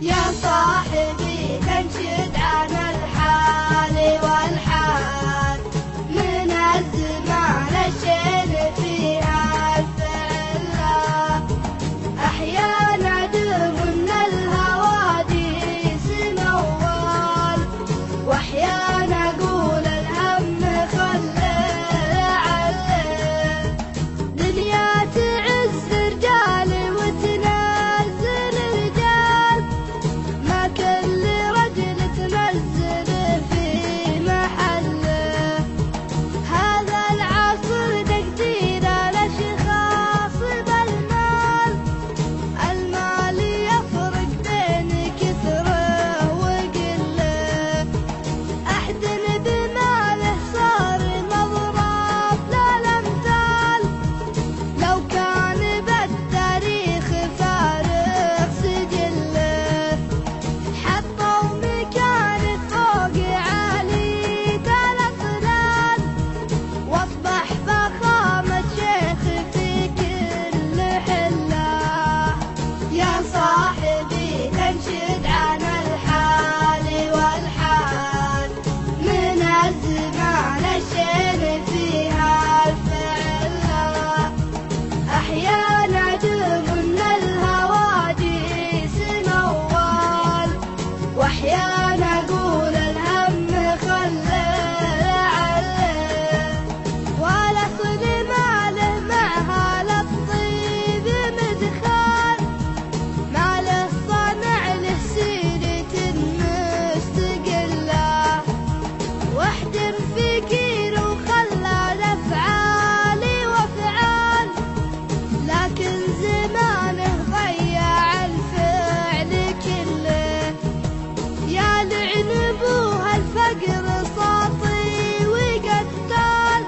يا صاحبي تنشد عن الحال والحال من الزمان الشين فيها الفعل أحيانا دهن الهواديس موال وأحيانا أقول الهم خلي عليه دنيا تعز رجال وتنزل رجال ما كل رجل تنزل في محله هذا العصر تقدير الأشخاص بالمال المال يفرق بين كثره وقله أحد بماله صار مضراب للأمثال لو كان بالتاريخ فارغ سجله حطوا مكانه فوق عالي الأطلال واصبح فخامة شيخ في كل حله يا صاحبي تنشد عن الحال والحال من الزمان الشين فيها الفعل أحيانا دهن الهواديس موال وأحيانا أقول الهم خلي عليه والأصل ماله مع الطيب مدخال ماله صنع له سيرة مستقلة وحد فكير وخلى الأفعال وفعال لكن زمانه ضيع الفعل كله يا لعن ابوها الفقر ساطي وقتال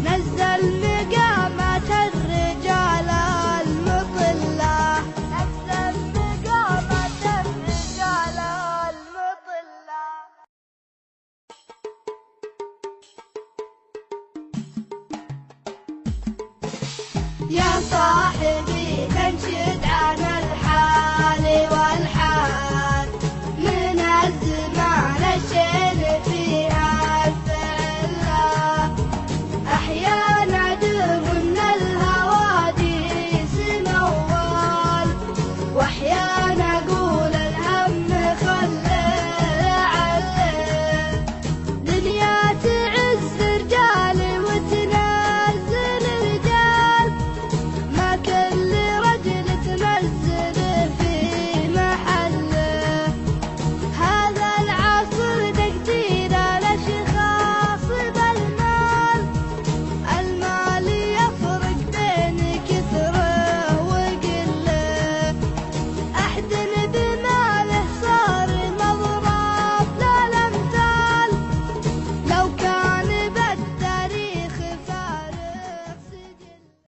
نزل مقامات الرجال المطلة نزل مقامات الرجال المطلة يا صاحبي